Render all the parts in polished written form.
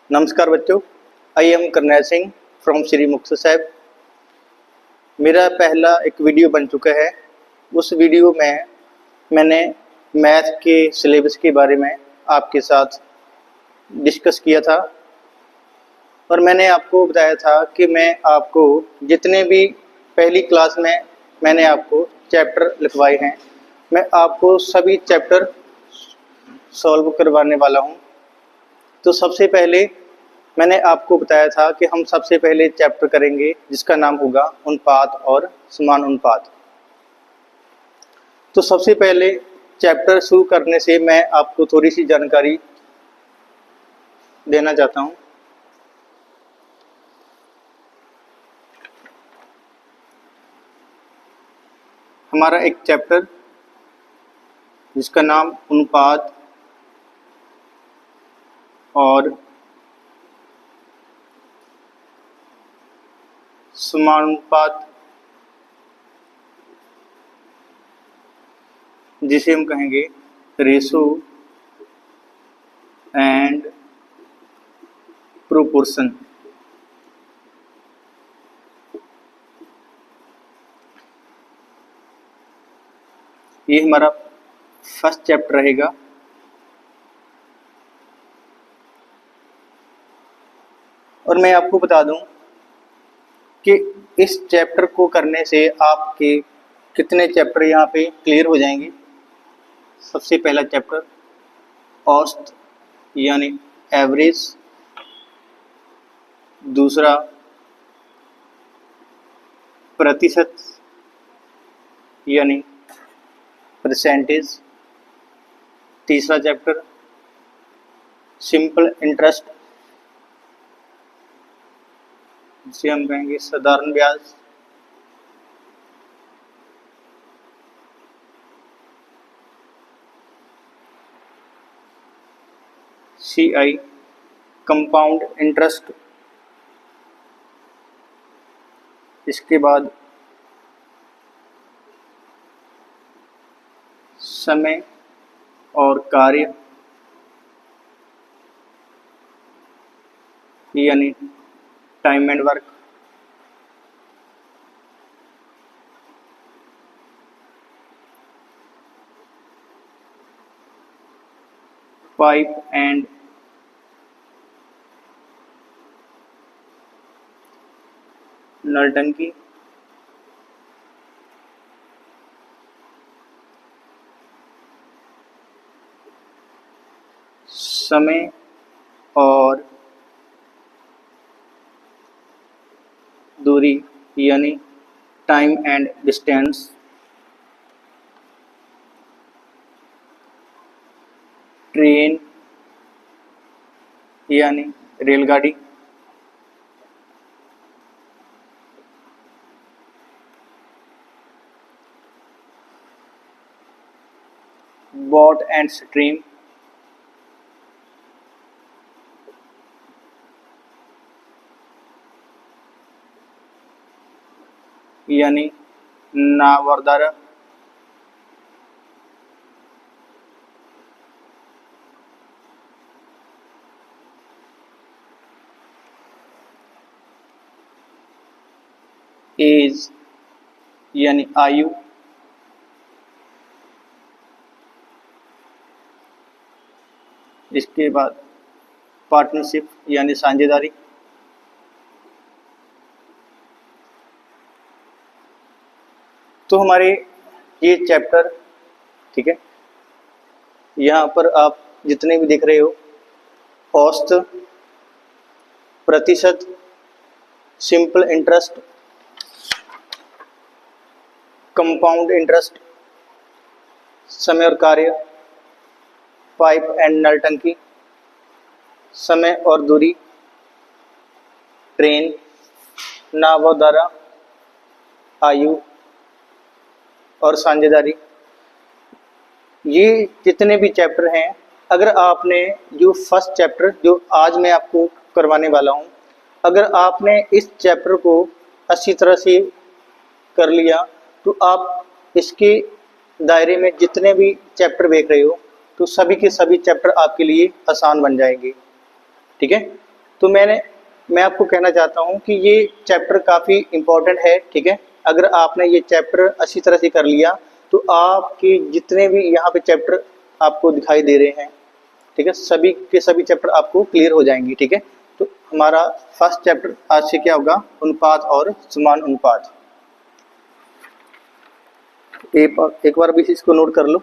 नमस्कार बच्चों, I am Karnail Singh from Shri Muktsar Sahib. मेरा पहला एक वीडियो बन चुका है। उस वीडियो में मैंने मैथ के सिलेबस के बारे में आपके साथ डिस्कस किया था और मैंने आपको बताया था कि मैं आपको जितने भी पहली क्लास में मैंने आपको चैप्टर लिखवाए हैं, मैं आपको सभी चैप्टर सॉल्व करवाने वाला हूं। तो सबसे पहले मैंने आपको बताया था कि हम सबसे पहले चैप्टर करेंगे जिसका नाम होगा अनुपात और समान अनुपात। तो सबसे पहले चैप्टर शुरू करने से मैं आपको थोड़ी सी जानकारी देना चाहता हूं। हमारा एक चैप्टर जिसका नाम अनुपात और समानुपात, जिसे हम कहेंगे रेशो एंड प्रोपोर्शन। ये हमारा फर्स्ट चैप्टर रहेगा। और मैं आपको बता दूं कि इस चैप्टर को करने से आपके कितने चैप्टर यहाँ पे क्लियर हो जाएंगे। सबसे पहला चैप्टर औसत यानी एवरेज, दूसरा प्रतिशत यानी परसेंटेज, तीसरा चैप्टर सिंपल इंटरेस्ट जिसे हम कहेंगे साधारण ब्याज, CI कंपाउंड इंटरेस्ट, इसके बाद समय और कार्य यानी time and work, pipe and नल टंकी, समय और दूरी यानी टाइम एंड डिस्टेंस, ट्रेन यानी रेलगाड़ी, बोट एंड स्ट्रीम, यानी नाव और दारा, एज यानी आयु, इसके बाद पार्टनरशिप यानी साझेदारी। तो हमारे ये चैप्टर, ठीक है, यहाँ पर आप जितने भी देख रहे हो औसत, प्रतिशत, सिंपल इंटरेस्ट, कंपाउंड इंटरेस्ट, समय और कार्य, पाइप एंड नल टंकी, समय और दूरी, ट्रेन, नाव और दारा, आयु और साझेदारी, ये जितने भी चैप्टर हैं, अगर आपने जो फर्स्ट चैप्टर जो आज मैं आपको करवाने वाला हूँ, अगर आपने इस चैप्टर को अच्छी तरह से कर लिया तो आप इसके दायरे में जितने भी चैप्टर देख रहे हो तो सभी के सभी चैप्टर आपके लिए आसान बन जाएंगे। ठीक है, तो मैं आपको कहना चाहता हूँ कि ये चैप्टर काफ़ी इम्पोर्टेंट है, ठीक है। अगर आपने ये चैप्टर अच्छी तरह से कर लिया तो आपके जितने भी यहाँ पे चैप्टर आपको दिखाई दे रहे हैं, ठीक है, सभी के सभी चैप्टर आपको क्लियर हो जाएंगे, ठीक है। तो हमारा फर्स्ट चैप्टर आज से क्या होगा, अनुपात और समान अनुपात। एक बार भी इसको नोट कर लो।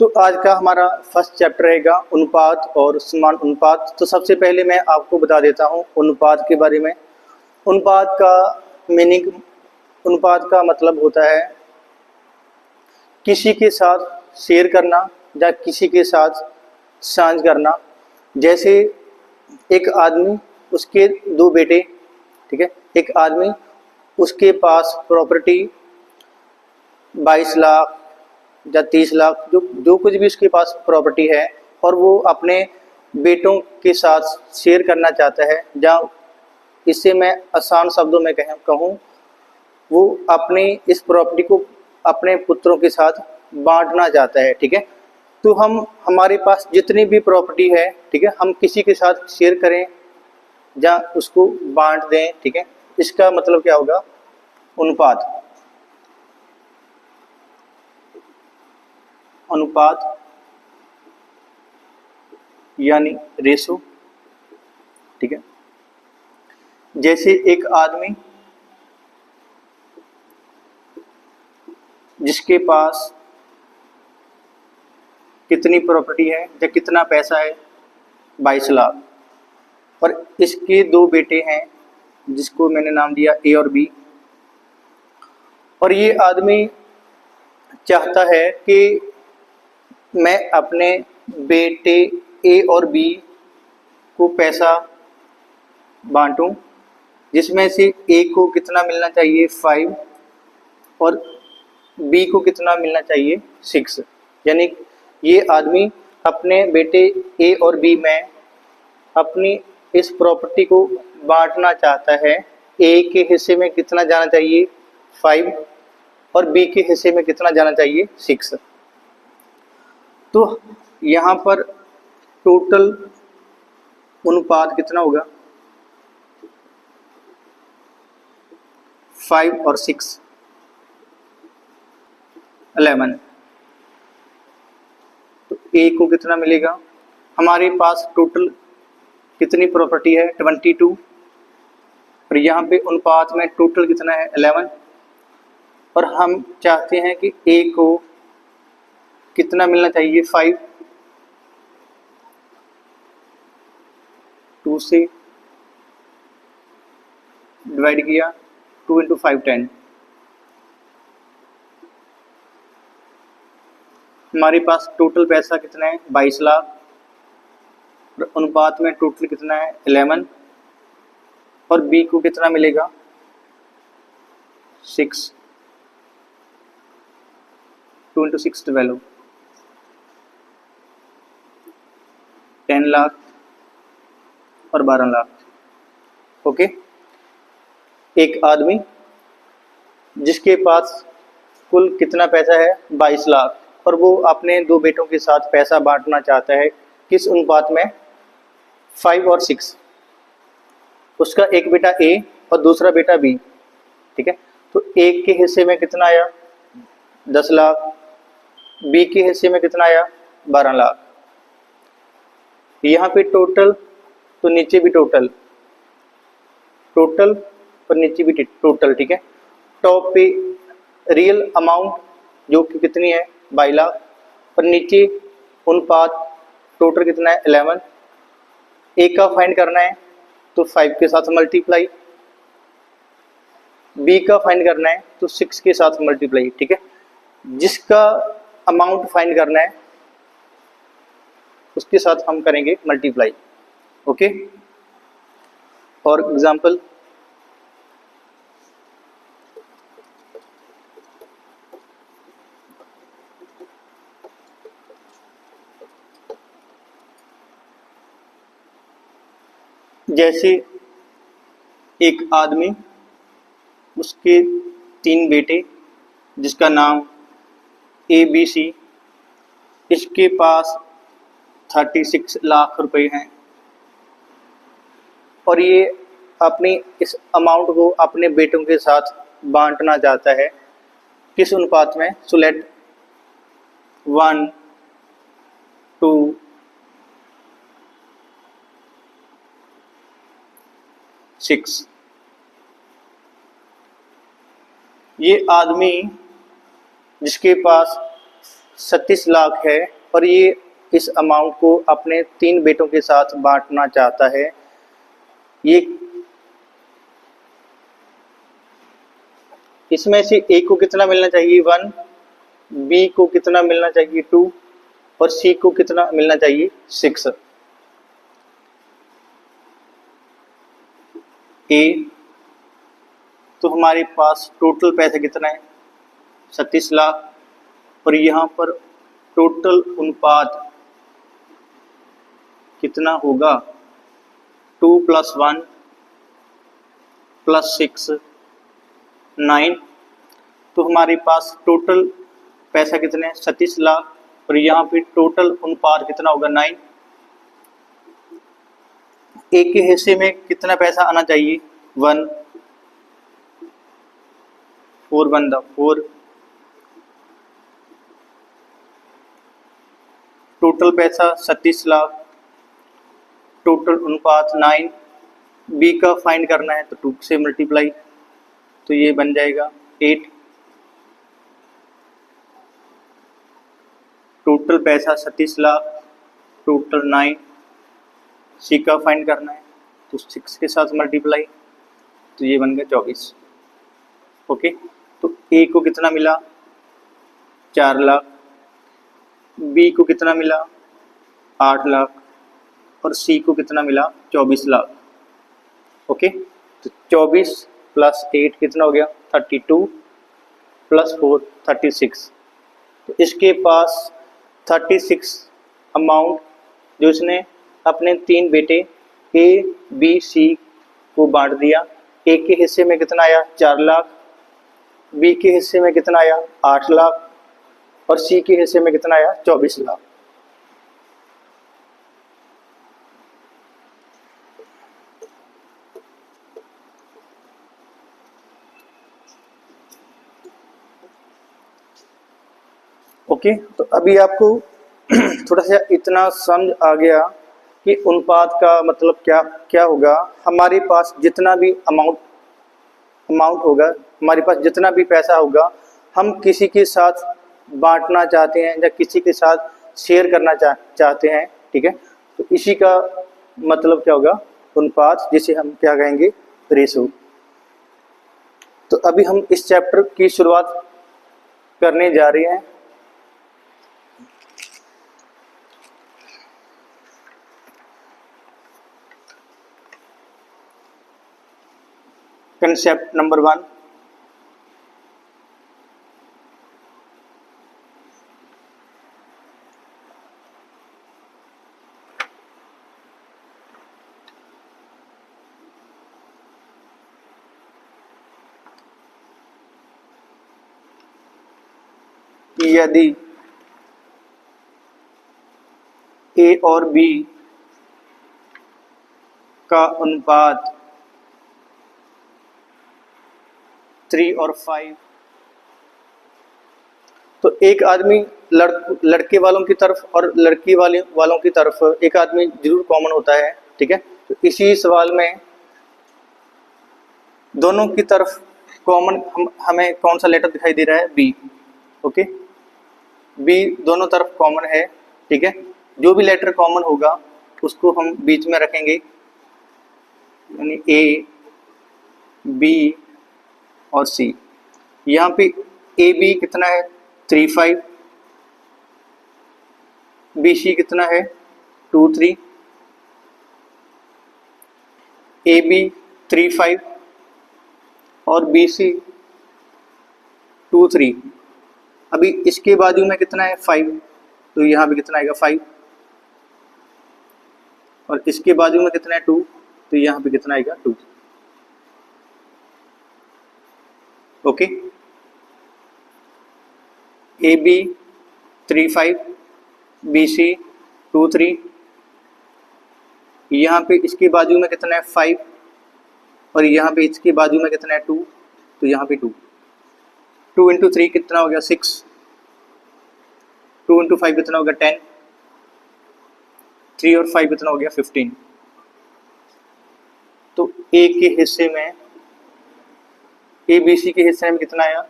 तो आज का हमारा फर्स्ट चैप्टर रहेगा अनुपात और समान अनुपात। तो सबसे पहले मैं आपको बता देता हूँ अनुपात के बारे में। अनुपात का मीनिंग, अनुपात का मतलब होता है किसी के साथ शेयर करना या किसी के साथ साझा करना। जैसे एक आदमी, उसके दो बेटे, ठीक है, एक आदमी, उसके पास प्रॉपर्टी 22 लाख या 30 लाख, जो कुछ भी उसके पास प्रॉपर्टी है, और वो अपने बेटों के साथ शेयर करना चाहता है, या इससे मैं आसान शब्दों में कहूँ, वो अपने इस प्रॉपर्टी को अपने पुत्रों के साथ बांटना चाहता है, ठीक है। तो हमारे पास जितनी भी प्रॉपर्टी है, ठीक है, हम किसी के साथ शेयर करें या उसको बांट दें, ठीक है, इसका मतलब क्या होगा, अनुपात। अनुपात यानी रेशो, ठीक है। जैसे एक आदमी जिसके पास कितनी प्रॉपर्टी है या कितना पैसा है, 22 लाख, और इसके दो बेटे हैं जिसको मैंने नाम दिया ए और बी, और ये आदमी चाहता है कि मैं अपने बेटे ए और बी को पैसा बांटूं, जिसमें से ए को कितना मिलना चाहिए, 5, और बी को कितना मिलना चाहिए, 6। यानी ये आदमी अपने बेटे ए और बी में अपनी इस प्रॉपर्टी को बांटना चाहता है। ए के हिस्से में कितना जाना चाहिए, 5, और बी के हिस्से में कितना जाना चाहिए, 6। तो यहाँ पर टोटल अनुपात कितना होगा, 5 और 6, 11। तो ए को कितना मिलेगा, हमारे पास टोटल कितनी प्रॉपर्टी है, 22, और यहाँ पे अनुपात में टोटल कितना है, 11, और हम चाहते हैं कि ए को कितना मिलना चाहिए, 5। 2 से डिवाइड किया, 2 × 5 10। हमारे पास टोटल पैसा कितना है, 22 लाख, और अनुपात में टोटल कितना है, 11, और बी को कितना मिलेगा, 6। 2 × 6 12, 10 लाख और 12 लाख। ओके, एक आदमी जिसके पास कुल कितना पैसा है, 22 लाख, और वो अपने दो बेटों के साथ पैसा बांटना चाहता है, किस अनुपात में, 5 और 6। उसका एक बेटा ए और दूसरा बेटा बी, ठीक है। तो ए के हिस्से में कितना आया, 10 लाख, बी के हिस्से में कितना आया, 12 लाख। यहाँ पे टोटल, तो नीचे भी टोटल, टोटल और नीचे भी टोटल, ठीक है। टॉप पे रियल अमाउंट जो कि कितनी है, 22 लाख, और नीचे अनुपात टोटल कितना है, 11। ए का फाइंड करना है तो 5 के साथ मल्टीप्लाई, बी का फाइंड करना है तो 6 के साथ मल्टीप्लाई, ठीक है। जिसका अमाउंट फाइंड करना है उसके साथ हम करेंगे मल्टीप्लाई, ओके। और एग्जांपल, जैसे एक आदमी, उसके 3 बेटे जिसका नाम ABC, इसके पास 36 लाख रुपए हैं और ये अपनी इस अमाउंट को अपने बेटों के साथ बांटना चाहता है। किस अनुपात में? So let 1 2 6। ये आदमी जिसके पास 37 लाख है और ये इस अमाउंट को अपने 3 बेटों के साथ बांटना चाहता है। ये इसमें से ए को कितना मिलना चाहिए? 1, बी को कितना मिलना चाहिए? 2 और सी को कितना मिलना चाहिए? 6। ए तो हमारे पास टोटल पैसा कितना है? 37 लाख और यहाँ पर टोटल अनुपात कितना होगा? 2 + 1 + 6 9। तो हमारे पास टोटल पैसा कितने हैं? 37 लाख और यहाँ पे टोटल अनुपात कितना होगा? 9। एक के हिस्से में कितना पैसा आना चाहिए? 1, 4 1 4। टोटल पैसा 37 लाख, टोटल अनुपात 9। बी का फाइंड करना है तो 2 से मल्टीप्लाई, तो ये बन जाएगा 8। टोटल पैसा 37 लाख, टोटल 9। सी का फाइंड करना है तो 6 के साथ मल्टीप्लाई, तो ये बन गया 24, ओके। तो ए को कितना मिला? 4 लाख, बी को कितना मिला? 8 लाख और सी को कितना मिला? 24 लाख, ओके। तो 24 + 8 कितना हो गया? 32 + 4 36। तो इसके पास 36 अमाउंट जो इसने अपने 3 बेटे ABC को बांट दिया। ए के हिस्से में कितना आया? 4 लाख, बी के हिस्से में कितना आया? 8 लाख और सी के हिस्से में कितना आया? 24 लाख। ओके, तो अभी आपको थोड़ा सा इतना समझ आ गया कि अनुपात का मतलब क्या क्या होगा। हमारे पास जितना भी अमाउंट होगा, हमारे पास जितना भी पैसा होगा, हम किसी के साथ बांटना चाहते हैं या किसी के साथ शेयर करना चाहते हैं, ठीक है। तो इसी का मतलब क्या होगा? अनुपात, जिसे हम क्या कहेंगे? रेशो। तो अभी हम इस चैप्टर की शुरुआत करने जा रहे हैं। कंसेप्ट नंबर 1, यदि ए और बी का अनुपात 3 और 5, तो एक आदमी लड़के वालों की तरफ और लड़की वालों की तरफ एक आदमी जरूर कॉमन होता है, ठीक है। तो इसी सवाल में दोनों की तरफ कॉमन हमें कौन सा लेटर दिखाई दे रहा है? B, okay. बी दोनों तरफ कॉमन है, ठीक है। जो भी लेटर कॉमन होगा उसको हम बीच में रखेंगे, यानी ए, बी और सी। यहाँ पे ए बी कितना है 3 5, बी सी कितना है 2 3, ए बी 3 5 और बी सी 2 3। अभी इसके बाजू में कितना है 5, तो यहाँ पे कितना आएगा 5, और इसके बाजू में कितना है 2, तो यहाँ पे कितना आएगा 2। Okay, A B 3 5, B C 2 3, यहाँ पे इसके बाजू में कितना है 5, और यहाँ पे इसके बाजू में कितना है 2, तो यहाँ पे 2। 2 इंटू 3 कितना हो गया 6, 2 इंटू 5 कितना हो गया 10, 3 और 5 कितना हो गया 15। तो ए के हिस्से में, ए बी सी के हिस्से में कितना आया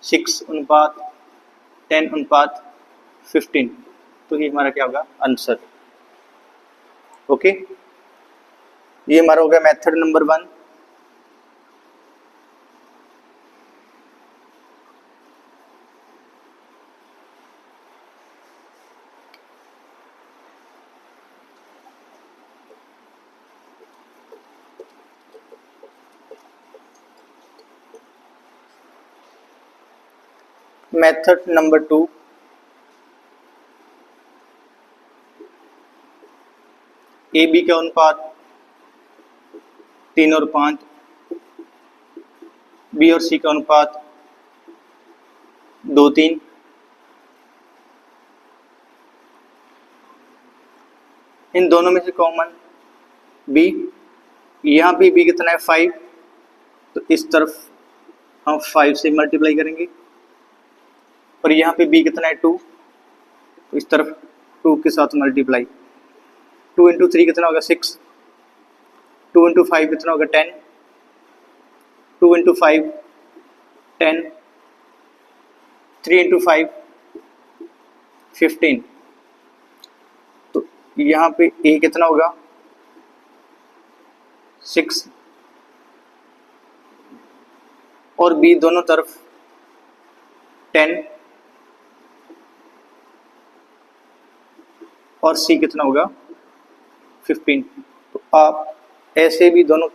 6:10:15, तो ये हमारा क्या होगा आंसर। ओके, ये हमारा हो गया method number 1। Method number 2, A B का अनुपात 3 और 5, बी और सी का अनुपात 2 3, इन दोनों में से कॉमन बी, यहाँ पे बी कितना है 5, तो इस तरफ हम 5 से मल्टीप्लाई करेंगे, और यहाँ पे बी कितना है 2, तो इस तरफ 2 के साथ मल्टीप्लाई। 2 इंटू 3 कितना होगा 6, 2 इंटू 5 कितना होगा 10, 2 इंटू 5 10, 3 इंटू 5 15। तो यहाँ पे ए कितना होगा 6, और बी दोनों तरफ 10, और सी कितना होगा 15। तो आप ऐसे भी दोनों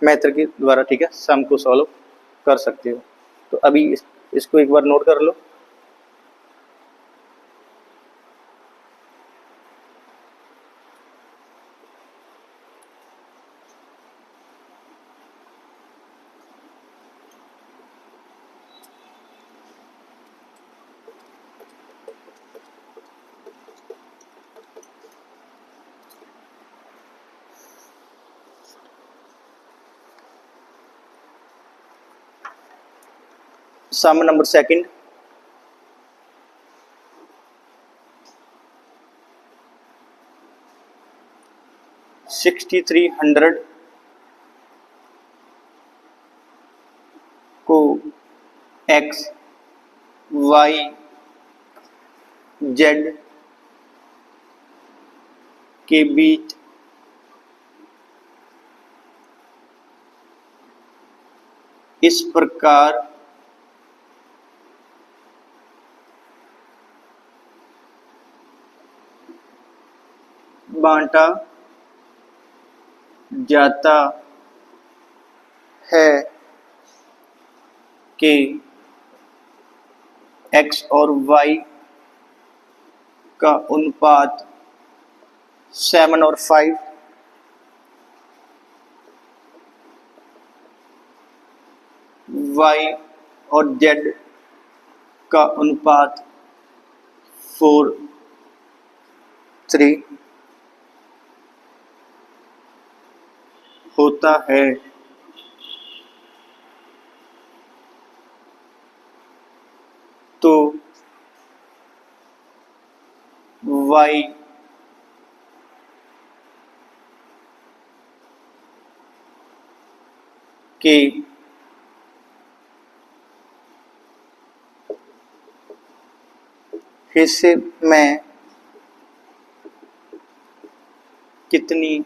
मेथड के द्वारा, ठीक है, सम को सॉल्व कर सकते हो। तो अभी इसको एक बार नोट कर लो। सम नंबर सेकंड, $6300 को एक्स वाई जेड के बीच इस प्रकार बांटा जाता है कि x और y का अनुपात 7 और 5, y और z का अनुपात 4 3 होता है। तो y के हिस्से में कितनी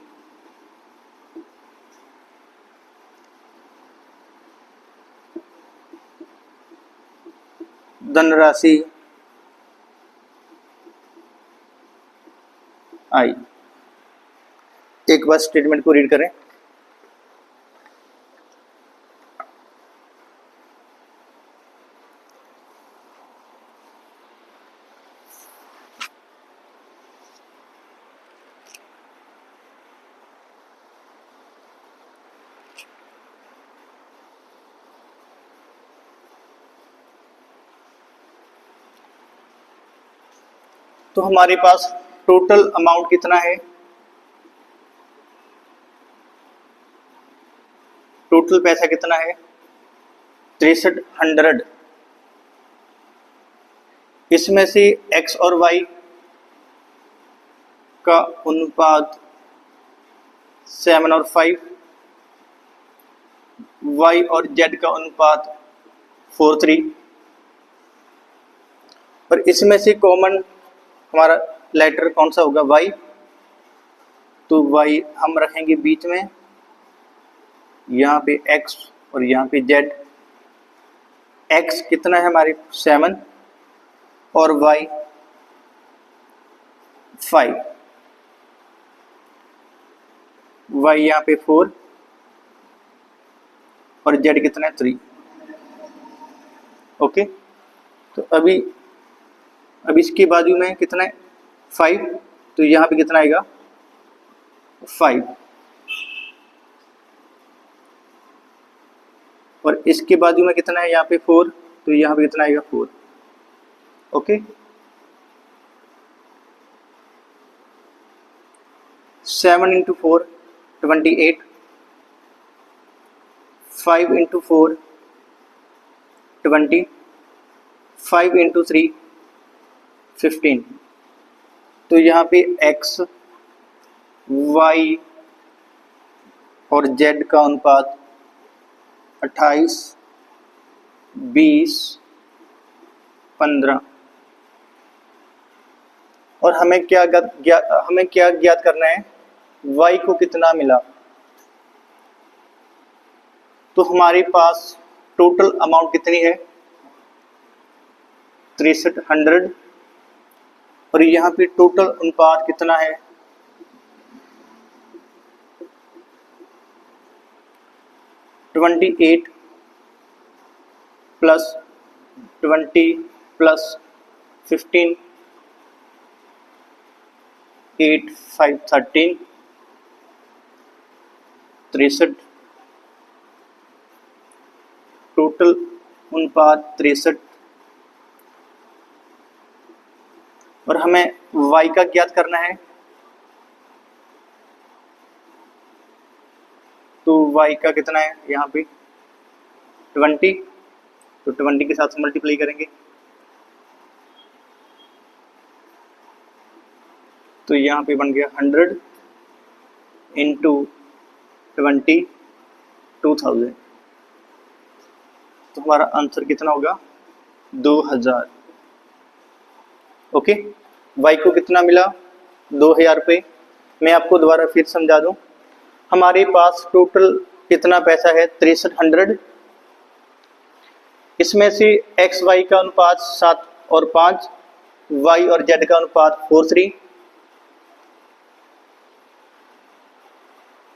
धनराशि आई। एक बार स्टेटमेंट को रीड करें। तो हमारे पास टोटल अमाउंट कितना है, टोटल पैसा कितना है 6300। इसमें से x और y का अनुपात 7 और 5, y और z का अनुपात 4:3, और इसमें से कॉमन हमारा लेटर कौन सा होगा y, तो y हम रखेंगे बीच में, यहाँ पे x और यहाँ पे z। x कितना है हमारे 7 और y 5, y यहाँ पे 4 और z कितना है 3। ओके, तो अभी इसके बाजू में कितना है 5, तो यहाँ पे कितना आएगा 5, और इसके बाजू में कितना है यहाँ पे 4, तो यहाँ पे कितना आएगा 4। Okay, 7 into 4 28, 5 into 4 20, 5 into 3 15। तो यहाँ पे x, y और z का अनुपात 28, 20, 15। और हमें क्या ज्ञात करना है, y को कितना मिला। तो हमारे पास टोटल अमाउंट कितनी है 6300, और यहाँ पे टोटल अनुपात कितना है 28 प्लस 20 प्लस 15, 8 5 13, 63। टोटल अनुपात 63, और हमें y का ज्ञात करना है। तो y का कितना है यहाँ पे 20, तो 20 के साथ मल्टीप्लाई करेंगे, तो यहाँ पे बन गया 100 इंटू 20 2000। तो हमारा आंसर कितना होगा 2000। ओके, y को कितना मिला 2000 रुपये। मैं आपको दोबारा फिर समझा दूं, हमारे पास टोटल कितना पैसा है 6300। इसमें से x y का अनुपात 7 और 5, y और z का अनुपात 4:3,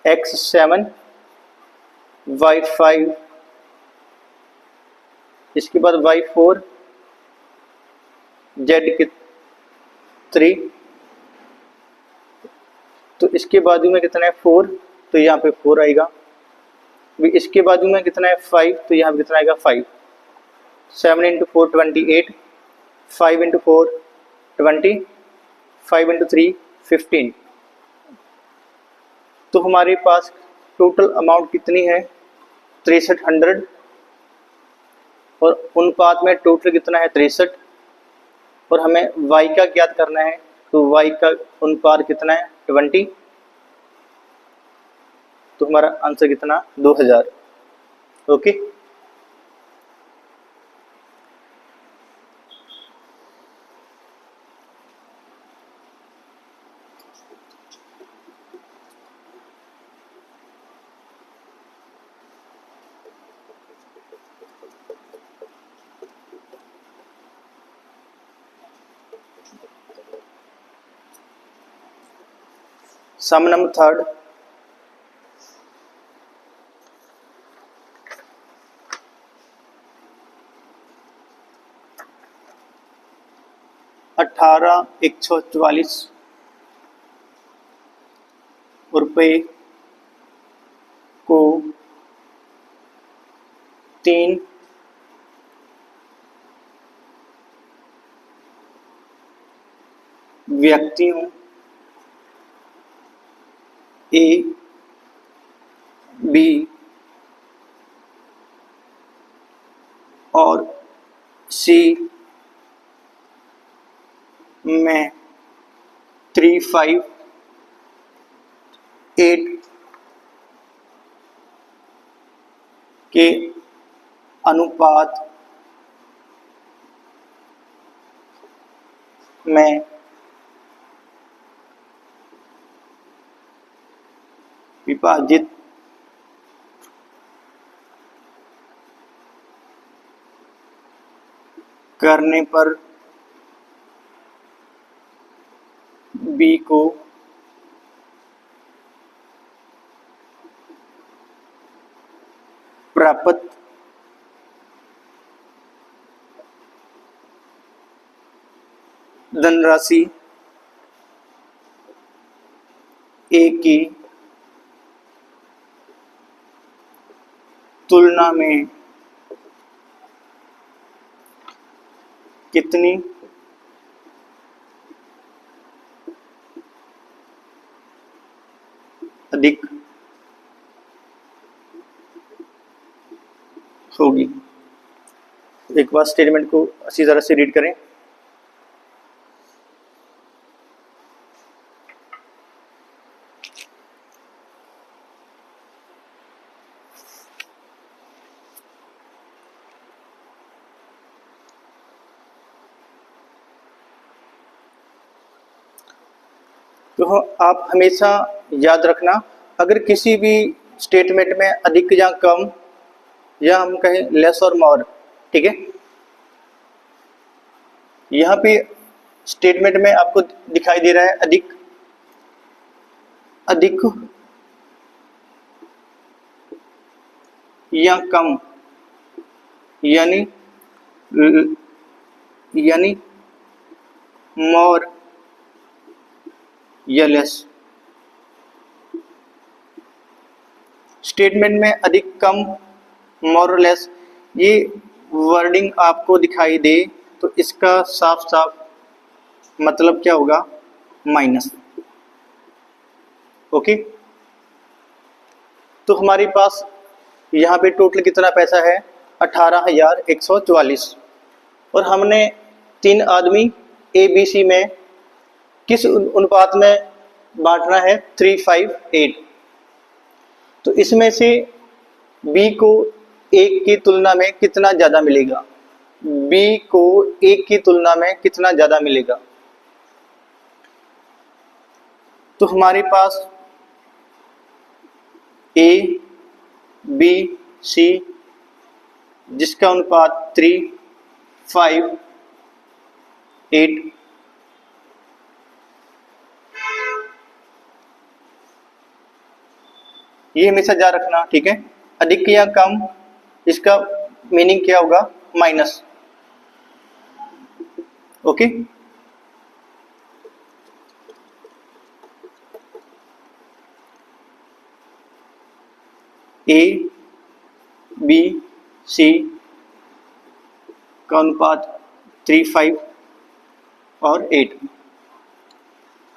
x 7 y 5, इसके बाद y 4 z 3, तो इसके बाजू में कितना है 4, तो यहाँ पे 4 आएगा। इसके बाजू में कितना है 5, तो यहाँ पे कितना आएगा 5। 7 इंटू 4 28, 5 इंटू 4 20, 5 इंटू 3 15। तो हमारे पास टोटल अमाउंट कितनी है 6300, और अनुपात में टोटल कितना है 63, और हमें y का ज्ञात करना है। तो y का अनुपात कितना है 20, तो हमारा आंसर कितना 2000। ओके, सम नंबर थर्ड, ₹18,144 को 3 व्यक्तियों ए, बी और सी में 358 के अनुपात में विभाजित करने पर बी को प्राप्त धनराशि ए की तुलना में कितनी अधिक होगी। एक बार स्टेटमेंट को अच्छी तरह से रीड करें। तो आप हमेशा याद रखना, अगर किसी भी स्टेटमेंट में अधिक या कम, या हम कहें लेस और मोर, ठीक है, यहाँ पे स्टेटमेंट में आपको दिखाई दे रहा है अधिक, अधिक या कम, यानी मोर या लेस। स्टेटमेंट में अधिक, कम, मोर और लेस, ये वर्डिंग आपको दिखाई दे तो इसका साफ साफ मतलब क्या होगा? माइनस। ओके, तो हमारे पास यहाँ पे टोटल कितना पैसा है? 18,144, और हमने 3 आदमी ए बी सी में किस अनुपात में बांटना है? 358। तो इसमें से बी को एक की तुलना में कितना ज़्यादा मिलेगा? बी को एक की तुलना में कितना ज़्यादा मिलेगा? तो हमारे पास ए बी सी जिसका अनुपात 358, ये हमेशा याद रखना, ठीक है। अधिक या कम, इसका मीनिंग क्या होगा? Minus. Okay, A B C का अनुपात 3, 5 और 8।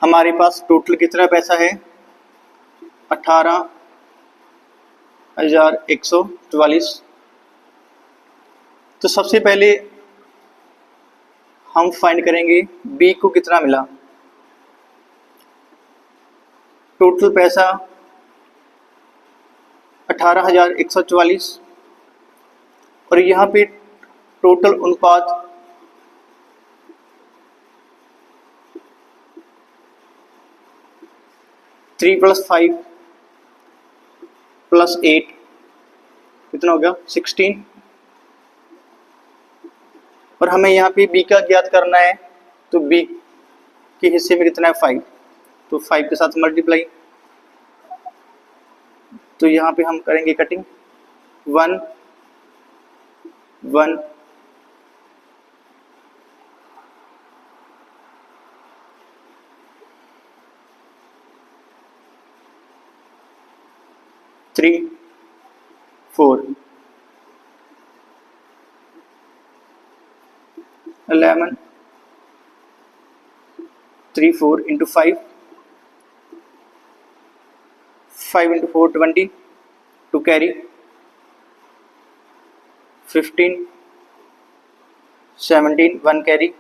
हमारे पास टोटल कितना पैसा है? 18,144। तो सबसे पहले हम फाइंड करेंगे बी को कितना मिला। टोटल पैसा 18,144, और यहाँ पे टोटल अनुपात 3 + 5 + 8 कितना हो गया? 16। और हमें यहाँ पे बी का ज्ञात करना है, तो बी के हिस्से में कितना है 5, तो 5 के साथ मल्टीप्लाई, तो यहाँ पे हम करेंगे cutting 1 1 3 4 11 3 4 into 5 into 4 20 to carry 15 17 1 carry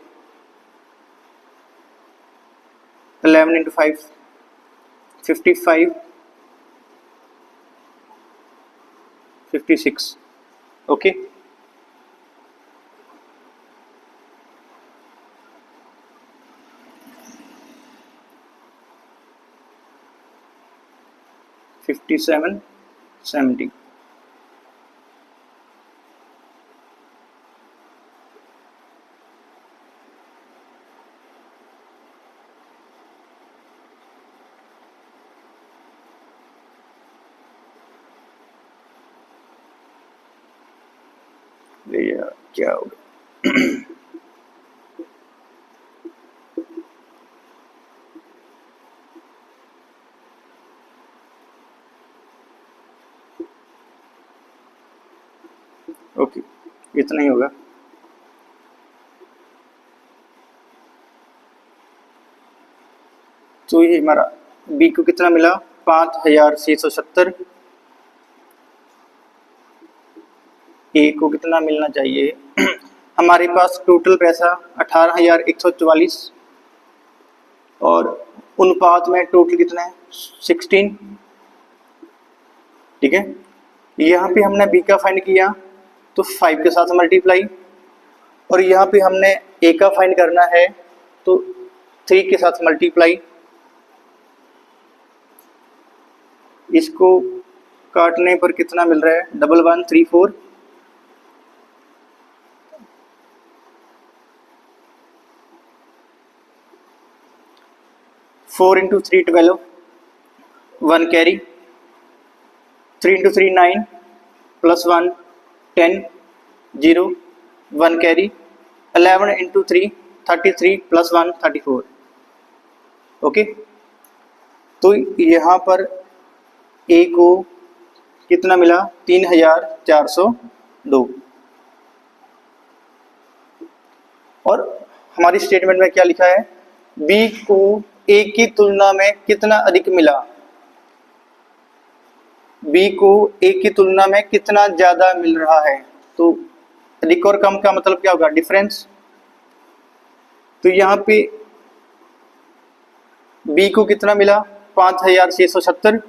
11 into 5 55 56 okay. $57 $70 भैया क्या होगा ओके इतना ही होगा। तो ये हमारा बी को कितना मिला 5670, ए को कितना मिलना चाहिए हमारे पास टोटल पैसा 18,144 और अनुपात में टोटल कितना है 16, ठीक है। यहाँ पे हमने बी का फाइंड किया तो 5 के साथ मल्टीप्लाई, और यहाँ पे हमने ए का फाइंड करना है तो 3 के साथ मल्टीप्लाई। इसको काटने पर कितना मिल रहा है 1134, four into 3 12, 1 carry, 3 into 3 9 plus 1 10 0 1 carry, 11 into 3 33 plus 1 34 okay. तो यहाँ पर ए को कितना मिला 3402, और हमारी स्टेटमेंट में क्या लिखा है बी को ए की तुलना में कितना अधिक मिला, बी को ए की तुलना में कितना ज्यादा मिल रहा है। तो अधिक और कम का मतलब क्या होगा डिफरेंस। तो यहाँ पे बी को कितना मिला 5670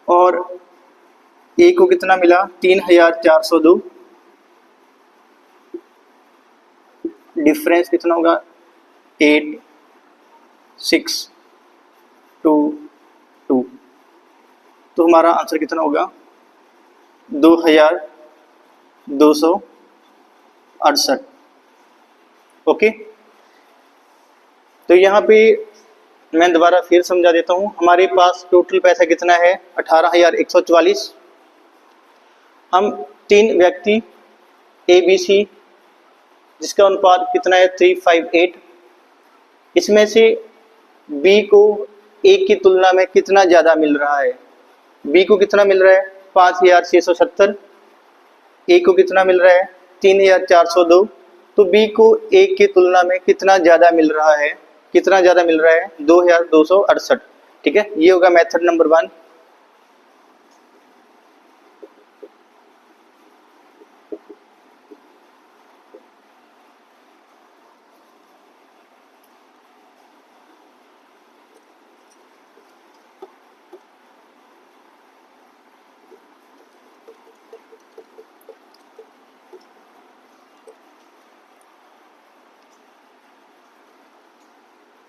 और ए को कितना मिला 3402, डिफरेंस कितना होगा 8 6 2 2। तो हमारा आंसर कितना होगा 2268 ओके। तो यहाँ पे मैं दोबारा फिर समझा देता हूँ, हमारे पास टोटल पैसा कितना है 18,144। हम 3 व्यक्ति ए बी सी जिसका अनुपात कितना है 358, इसमें से बी को ए की तुलना में कितना ज़्यादा मिल रहा है। बी को कितना मिल रहा है 5670, ए को कितना मिल रहा है 3402। तो बी को ए की तुलना में कितना ज़्यादा मिल रहा है, कितना ज़्यादा मिल रहा है 2268, ठीक है। ये होगा method number 1।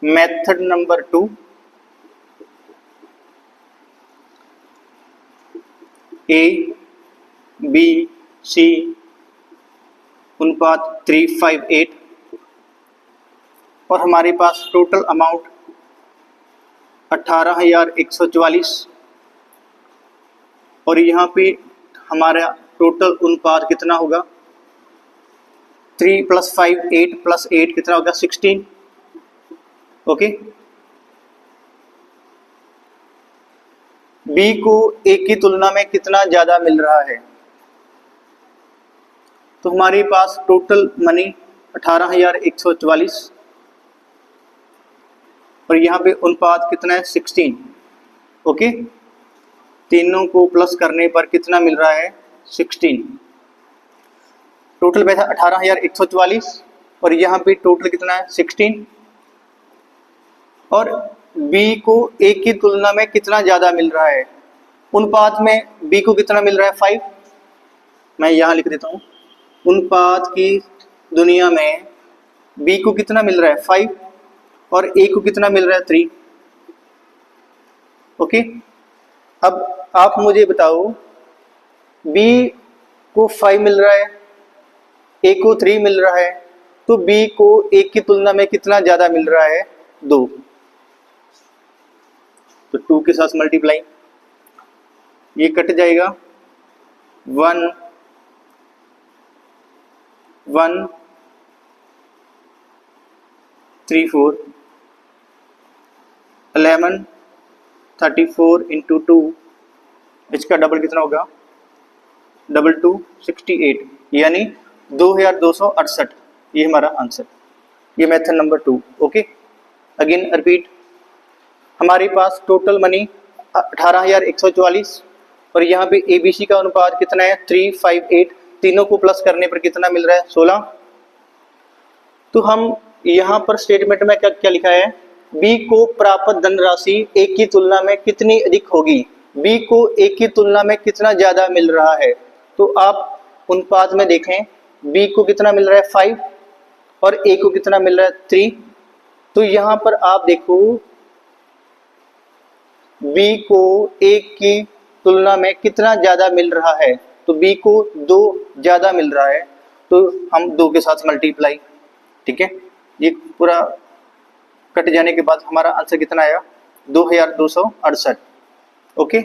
Method number 2, A B C अनुपात 358, और हमारे पास टोटल अमाउंट 18,144 और यहाँ पे हमारा टोटल अनुपात कितना होगा 3 + 5 8 + 8 कितना होगा 16। ओके, बी को ए की तुलना में कितना ज्यादा मिल रहा है, तो हमारे पास टोटल मनी 18,144 और यहाँ पे अनुपात कितना है 16। ओके, तीनों को प्लस करने पर कितना मिल रहा है 16। टोटल पैसा 18,144 और यहाँ पे टोटल कितना है 16 और बी को ए की तुलना में कितना ज्यादा मिल रहा है, अनुपात में बी को कितना मिल रहा है 5। मैं यहाँ लिख देता हूँ, अनुपात की दुनिया में बी को कितना मिल रहा है 5 और ए को कितना मिल रहा है 3। ओके, अब आप मुझे बताओ बी को 5 मिल रहा है, ए को 3 मिल रहा है, तो बी को ए की तुलना में कितना ज्यादा मिल रहा है 2। तो 2 के साथ मल्टीप्लाई, ये कट जाएगा 1 1 3 4 11 34 × 2, इसका डबल कितना होगा 2 2 68 यानी 2268। ये हमारा आंसर, ये method number 2। Okay, again repeat, हमारे पास टोटल मनी 18,144 और यहाँ पे एबीसी का अनुपात कितना है 3 5 8, तीनों को प्लस करने पर कितना मिल रहा है 16। तो हम यहाँ पर स्टेटमेंट में क्या क्या लिखा है, बी को प्राप्त धनराशि ए की तुलना में कितनी अधिक होगी, बी को ए की तुलना में कितना ज्यादा मिल रहा है। तो आप अनुपात में देखें, बी को कितना मिल रहा है 5 और ए को कितना मिल रहा है 3। तो यहाँ पर आप देखो बी को ए की तुलना में कितना ज्यादा मिल रहा है, तो बी को 2 ज्यादा मिल रहा है, तो हम 2 के साथ मल्टीप्लाई। ठीक है, ये पूरा कट जाने के बाद हमारा आंसर कितना आया 2268। ओके,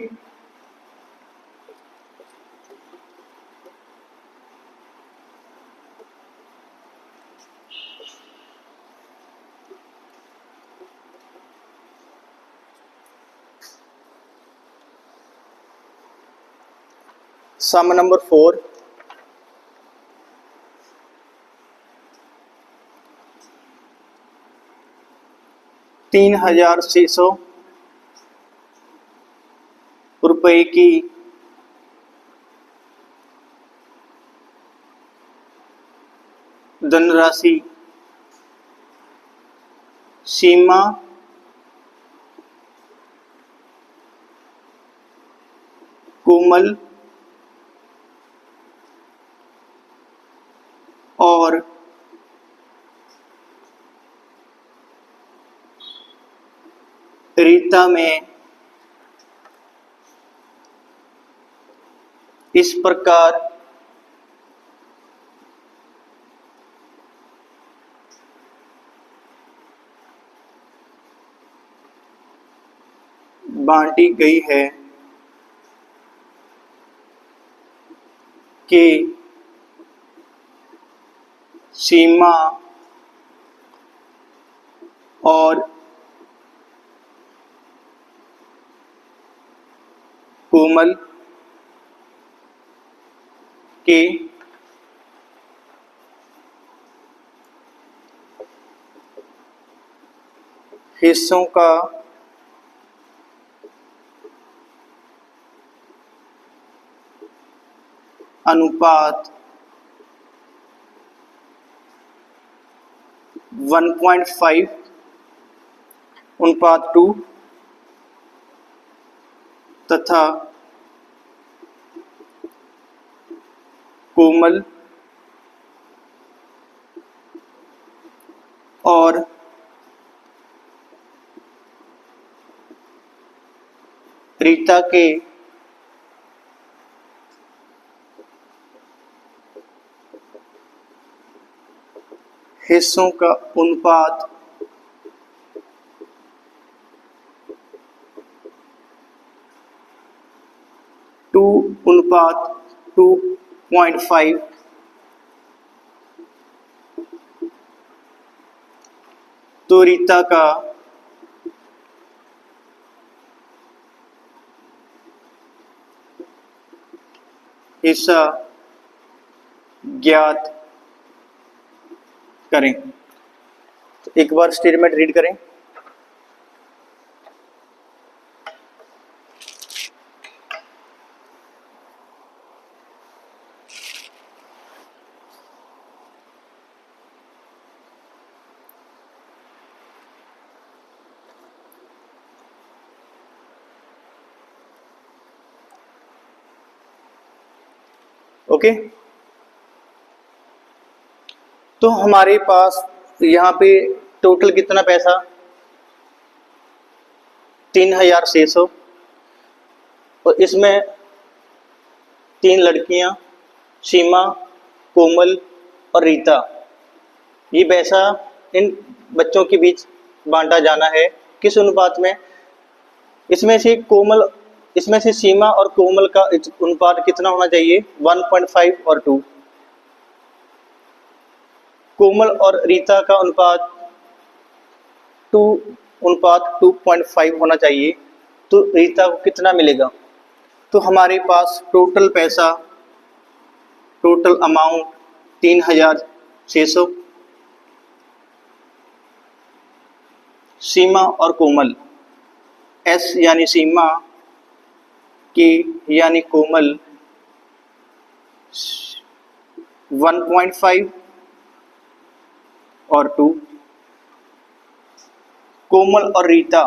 सम नंबर 4, ₹3,600 की धनराशि सीमा कोमल और रीता में इस प्रकार बांटी गई है कि सीमा और कोमल के हिस्सों का अनुपात 1.5 अनुपात 2 तथा कोमल और रीता के हिस्सों का अनुपात 2:2.5, तो रीता का हिस्सा ज्ञात करें। तो एक बार स्टेटमेंट रीड करें। ओके, तो हमारे पास यहाँ पे टोटल कितना पैसा, 3600, और इसमें 3 लड़कियां, सीमा, कोमल और रीता, ये पैसा इन बच्चों के बीच बांटा जाना है। किस अनुपात में? इसमें से सीमा और कोमल का अनुपात कितना होना चाहिए? 1.5 और 2। कोमल और रीता का अनुपात 2:2.5 होना चाहिए। तो रीता को कितना मिलेगा? तो हमारे पास टोटल पैसा, टोटल अमाउंट 3600। सीमा और कोमल, एस यानी सीमा, के यानी कोमल, 1.5 और 2। कोमल और रीता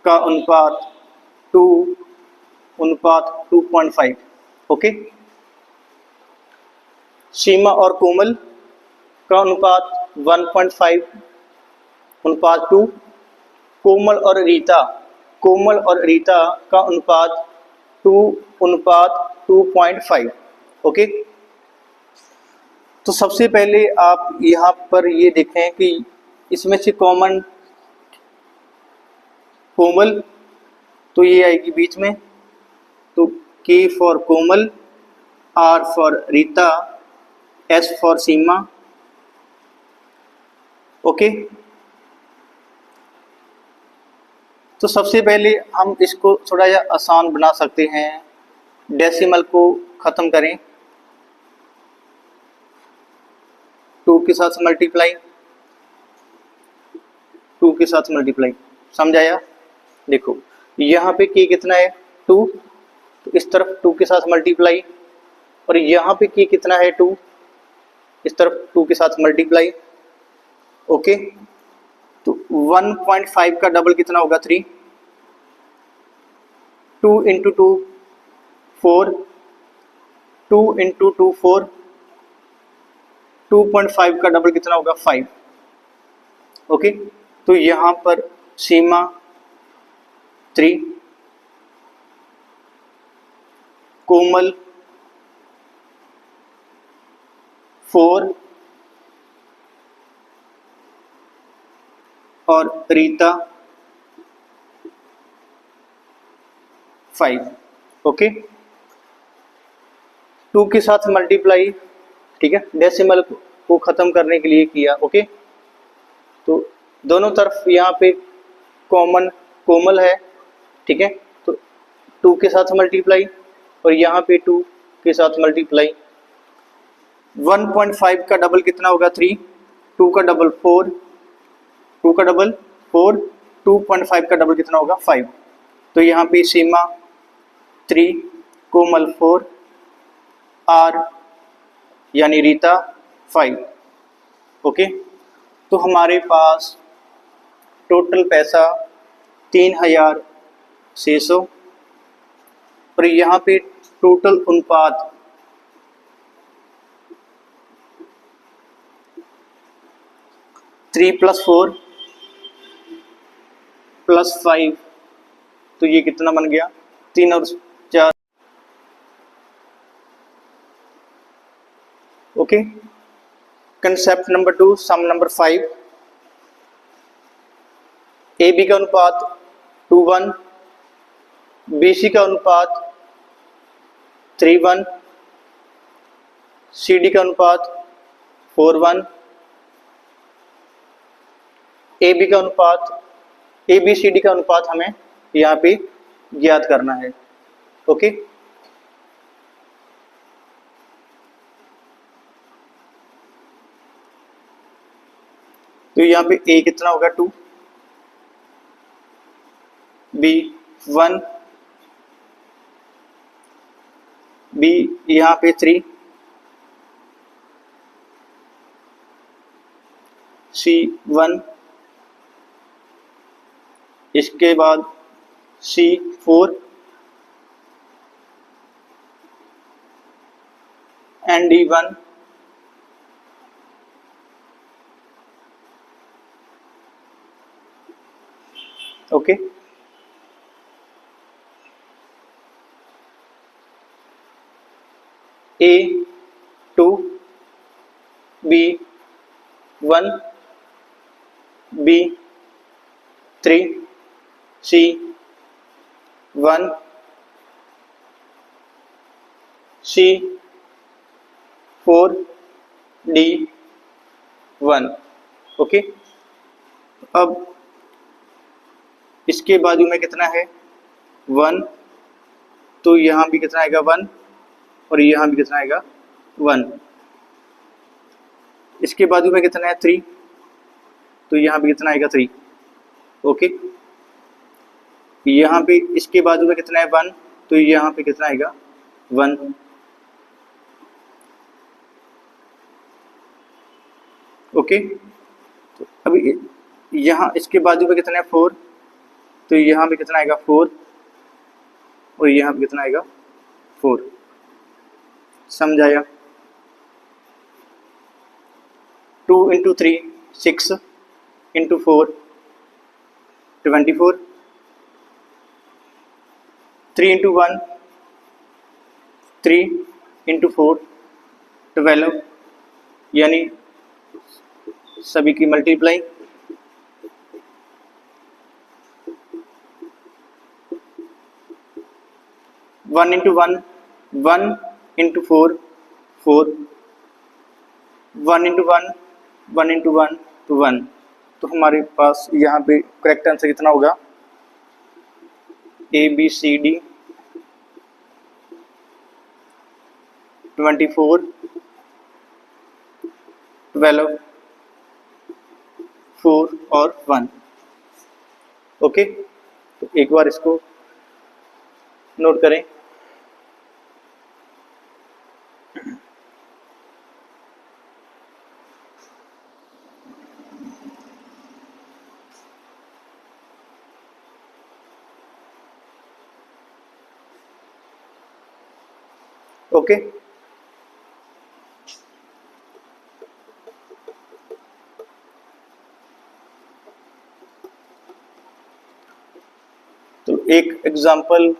का अनुपात 2:2.5। ओके, सीमा और कोमल का अनुपात 1.5:2। कोमल और रीता का अनुपात 2:2.5। ओके, तो सबसे पहले आप यहाँ पर ये देखें कि इसमें से कॉमन कोमल, तो ये आएगी बीच में, तो K for Komal, R for Rita, S for Seema. Okay, तो सबसे पहले हम इसको थोड़ा सा आसान बना सकते हैं। डेसिमल को ख़त्म करें, 2 के साथ मल्टीप्लाई, 2 के साथ मल्टीप्लाई, समझाया? देखो यहाँ पे K कितना है? 2, तो इस तरफ 2 के साथ मल्टीप्लाई, और यहाँ पे K कितना है? 2, इस तरफ 2 के साथ मल्टीप्लाई। ओके, तो 1.5 का डबल कितना होगा? 3। 2 × 2 4, 2 × 2 4, 2.5 का डबल कितना होगा? 5। ओके, तो यहाँ पर सीमा 3, कोमल 4 और रीता 5। ओके, 2 के साथ मल्टीप्लाई, ठीक है, डेसिमल को ख़त्म करने के लिए किया। ओके, तो दोनों तरफ यहाँ पे कोमल है, ठीक है, तो 2 के साथ मल्टीप्लाई, और यहाँ पे 2 के साथ मल्टीप्लाई। 1.5 का डबल कितना होगा? 3, 2 का डबल 4, 2 का डबल 4, 2.5 का डबल कितना होगा? 5। तो यहाँ पे सीमा 3, कोमल 4, R यानी रीता 5। ओके, तो हमारे पास टोटल पैसा 3600, और यहाँ पे टोटल अनुपात 3 + 4 + 5, तो ये कितना बन गया? 3 और 4। ओके, कंसेप्ट नंबर 2, सम नंबर 5। AB का अनुपात 2:1, BC का अनुपात 3:1, CD का अनुपात 4:1, AB का अनुपात ABCD का अनुपात हमें यहाँ पे ज्ञात करना है। ओके, तो यहाँ पे A कितना होगा 2, B 1, B यहाँ पे 3, C 1, इसके बाद C 4 and D 1, okay. A 2, B 1, B 3, C 1, C 4, D 1, okay. अब इसके बाजू में कितना है 1, तो यहाँ भी कितना आएगा 1 और यहाँ भी कितना आएगा 1। इसके बाजू में कितना है 3, तो यहाँ भी कितना आएगा 3, ओके। यहाँ पे इसके बाजू में कितना है 1, तो यहाँ पे कितना आएगा 1, ओके। तो अभी यहाँ इसके बाजू में कितना है 4, तो यहाँ पे कितना आएगा 4 और यहाँ पे कितना आएगा 4। समझाया? 2 × 3 6 × 4 24, 3 × 1 3 × 4 12, यानी सभी की मल्टीप्लाई। 1 × 1 1 × 4 4, 1 × 1 1 × 1 1, तो हमारे पास यहाँ पे करेक्ट आंसर कितना होगा ABCD 24 12 4 और 1, ओके। तो एक बार इसको नोट करें। ओके, तो एक एग्जांपल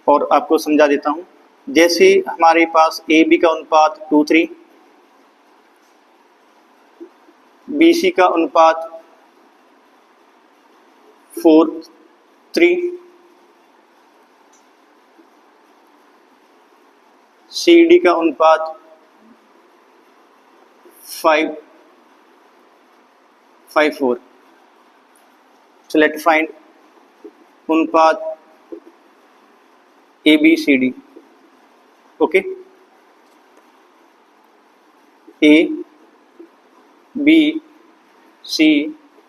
और आपको समझा देता हूं। जैसे हमारे पास AB का अनुपात 2:3, BC का अनुपात 4:3, CD का अनुपात 5:4। So let's find अनुपात ABCD, okay. A, B, C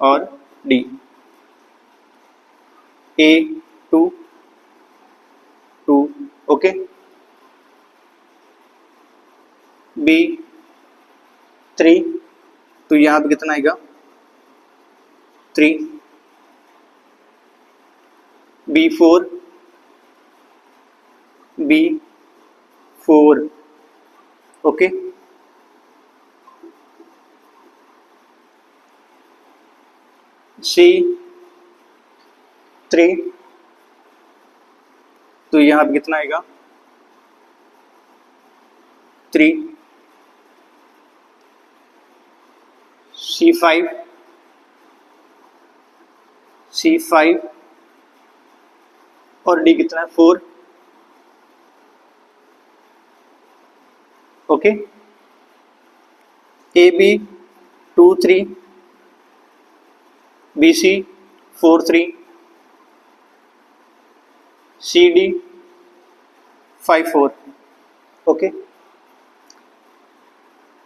और D। A 2 2, okay. B 3, तो यहाँ पे कितना आएगा 3, B 4 B 4, ओके। C 3, तो यहाँ पे कितना आएगा 3, C 5 C 5, और डी कितना है 4। Okay, A B 2 3, B C 4 3, C D 5 4। Okay,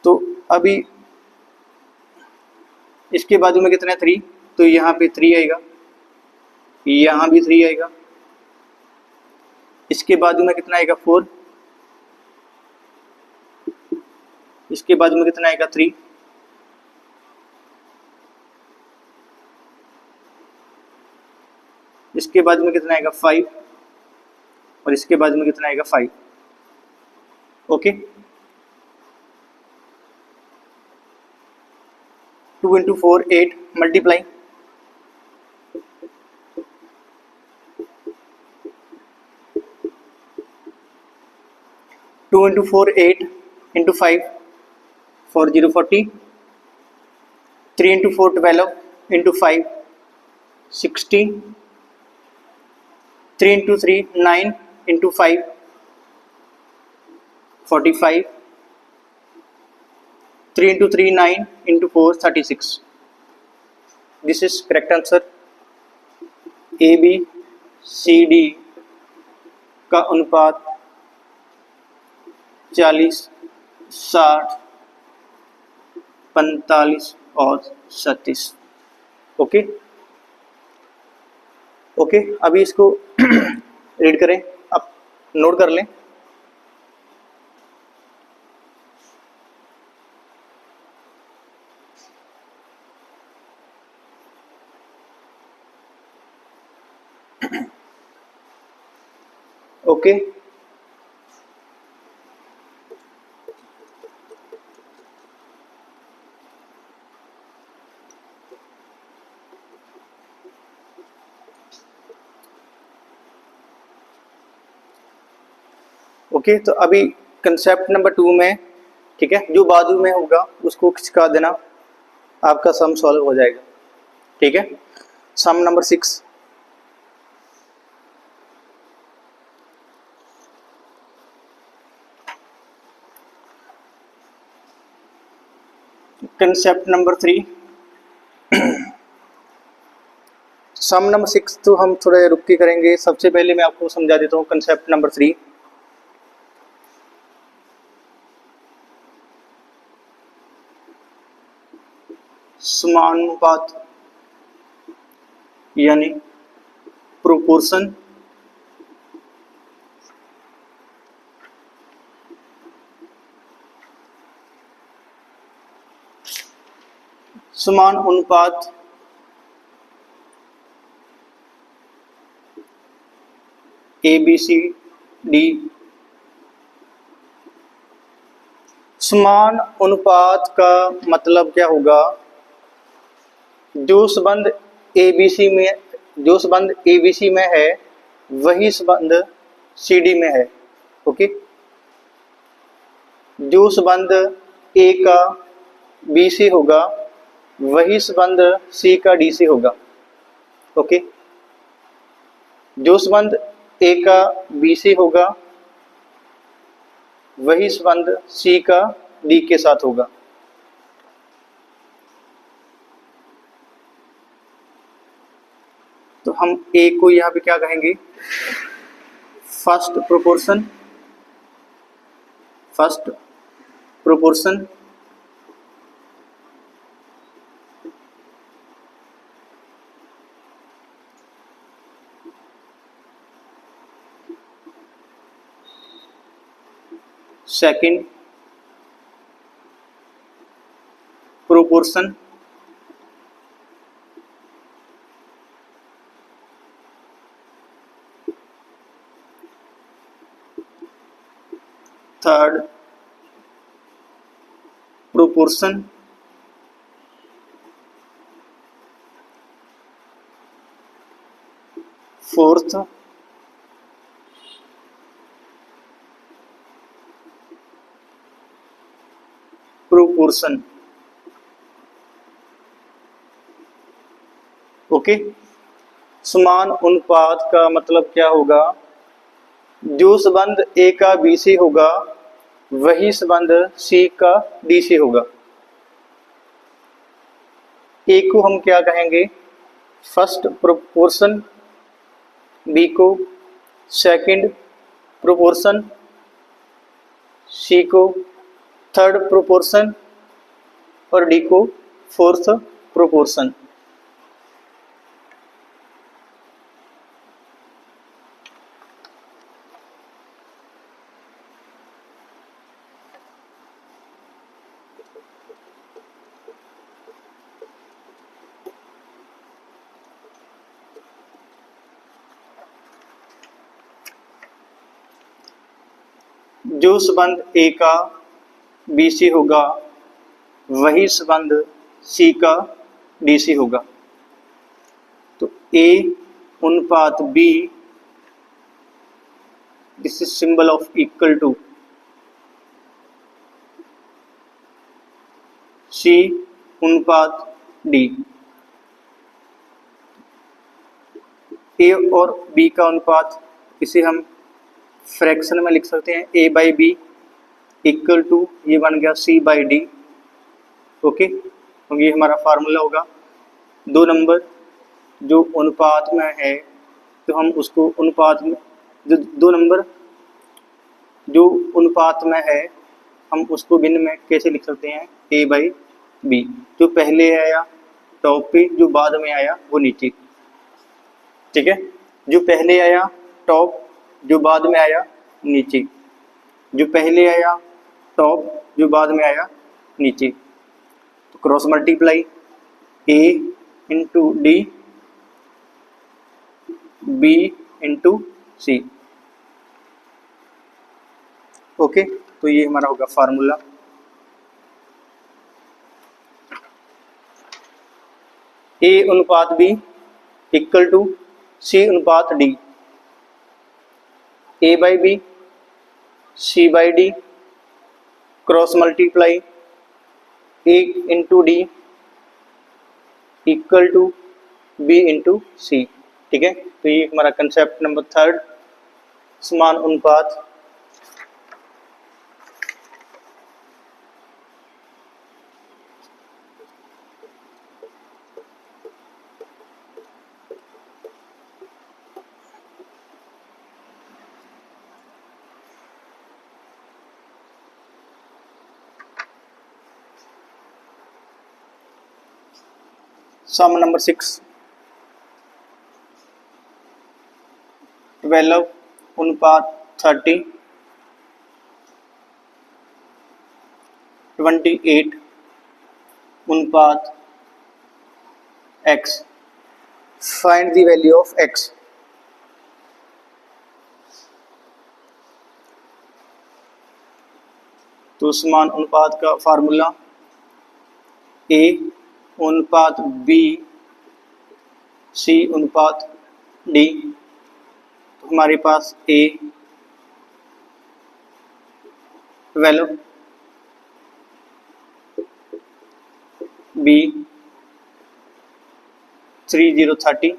तो अभी इसके बाजू में कितना है 3, तो यहाँ पे 3 आएगा, यहाँ भी 3 आएगा। इसके बाजू में कितना आएगा 4, इसके बाजू में कितना आएगा 3, इसके बाजू में कितना आएगा 5, और इसके बाजू में कितना आएगा 5। Okay, 2 into 4 8, multiply 2 into 4 8 into 5 4 0 40, 3 into 4 12 into 5 60, 3 into 3 9 into 5 45, 3 into 3 9 into 4 36। This is correct answer। A B C D का अनुपात 40 60 45 और 37। ओके ओके, अभी इसको रीड करें, आप नोट कर लें। ओके, ओके, तो अभी कंसेप्ट नंबर 2 में, ठीक है, जो बाजू में होगा उसको खिसका देना, आपका सम सॉल्व हो जाएगा। ठीक है, सम नंबर 6। कंसेप्ट नंबर 3, सम नंबर 6 तो हम थोड़े रुक के करेंगे। सबसे पहले मैं आपको समझा देता हूँ कंसेप्ट नंबर 3। समानुपात यानी प्रोपोर्शन समान अनुपात ए बी सी डी। समान अनुपात का मतलब क्या होगा, जो संबंध एबीसी में, जो संबंध एबीसी में है वही संबंध सीडी में है। ओके, जो संबंध ए का बी से होगा वही संबंध सी का डी से होगा। ओके, जो संबंध ए का बी से होगा वही संबंध सी का डी के साथ होगा। तो हम ए को यहाँ पे क्या कहेंगे, first proportion, first proportion. Second proportion. Third proportion. Fourth proportion. Okay, समान अनुपात का मतलब क्या होगा? जो संबंध ए का बी से होगा वही संबंध सी का डी से होगा। ए को हम क्या कहेंगे? फर्स्ट प्रोपोर्शन, बी को सेकंड प्रोपोर्शन, सी को थर्ड प्रोपोर्शन और डी को फोर्थ प्रोपोर्शन। जो संबंध ए का बी से होगा वही संबंध सी का डी से होगा। तो ए अनुपात B, this is symbol of equal to C अनुपात डी। ए और बी का अनुपात इसे हम फ्रैक्शन में लिख सकते हैं, ए बाई बी इक्वल टू, ये बन गया सी बाई डी। ओके, तो ये हमारा फार्मूला होगा। दो नंबर जो अनुपात में है तो हम उसको अनुपात में, जो दो नंबर जो अनुपात में है हम उसको भिन्न में कैसे लिख सकते हैं? ए बाई बी। जो पहले आया टॉप पे, जो बाद में आया वो नीचे। ठीक है, जो पहले आया टॉप, जो बाद में आया नीचे। जो पहले आया टॉप, जो बाद में आया नीचे। तो cross multiply A into D, B into C. Okay, तो ये हमारा होगा फार्मूला। ए अनुपात बी इक्वल टू सी अनुपात D, A by B C by D cross multiply A into D equal to B into C. ठीक है, तो ये हमारा कंसेप्ट नंबर थर्ड, समान अनुपात। सम नंबर 6, 12 अनुपात 30, 28 अनुपात x। Find the value of x। तो समान अनुपात का फार्मूला a अनुपात b c अनुपात d। तो हमारे पास a 12, b 30,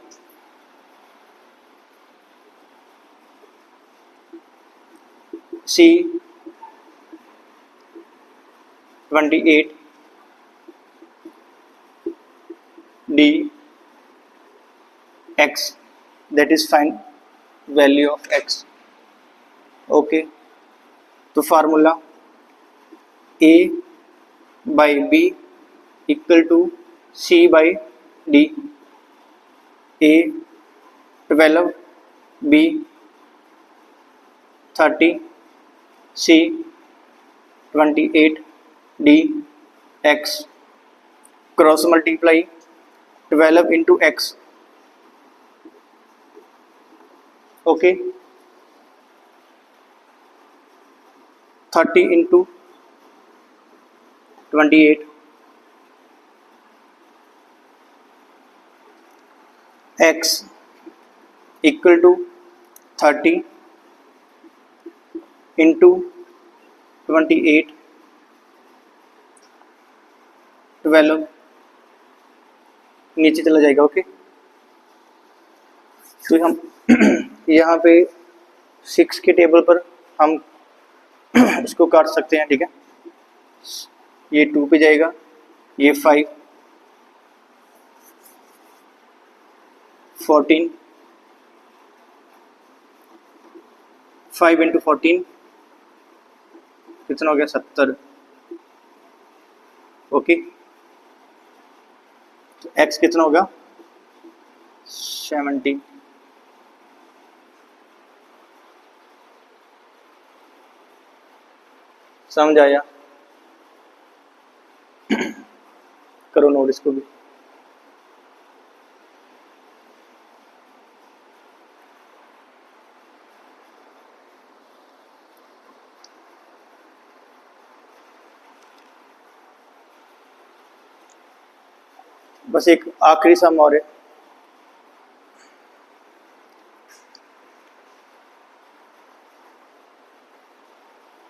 c 28, d x, that is find value of x। Okay, तो formula a by B equal to C by D. a 12, b 30, c 28, d x। Cross multiply 12 into X. Okay, 30 into 28, x equal to 30 into 28, 12 नीचे चला जाएगा। Okay, तो हम यहाँ पे 6 के table पर हम इसको काट सकते हैं, ठीक है। ये 2 पे जाएगा, ये 5, 14, 5 इंटू 14 कितना हो गया, 70। ओके, तो x कितना होगा, 70। समझ आया? करो नोट इसको भी। बस एक आखिरी सम और है।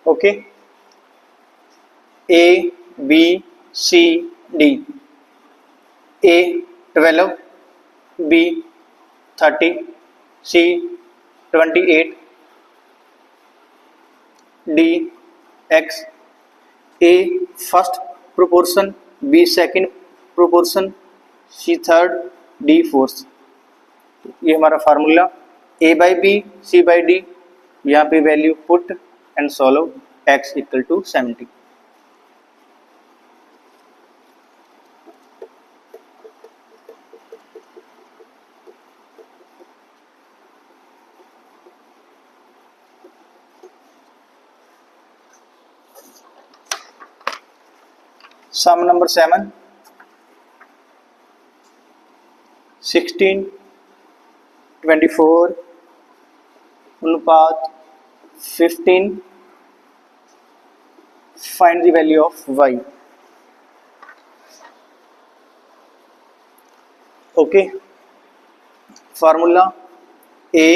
Okay, A B C D, A 12, B 30, C 28, D X, A first proportion, B second proportion, C third, D fourth. ये हमारा formula, A by B C by D, यहाँ पे value put and solve, x equal to 70। Sum number 7, 16, 24 अनुपात 15, find the value of y। Okay, formula a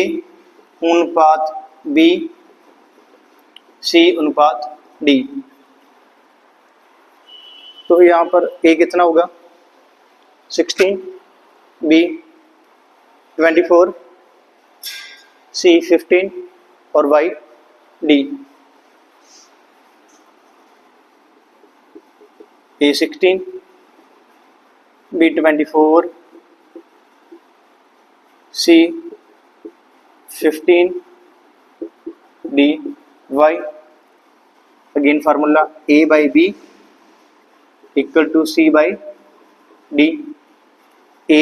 अनुपात b c अनुपात d। तो यहाँ पर a कितना होगा, 16, b 24, c 15 और y d। a 16, b 24, c 15, d y। Again formula a by b equal to c by d। a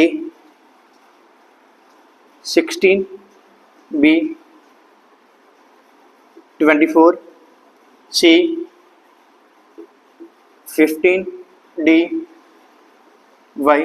16, b 24, c 15, d y।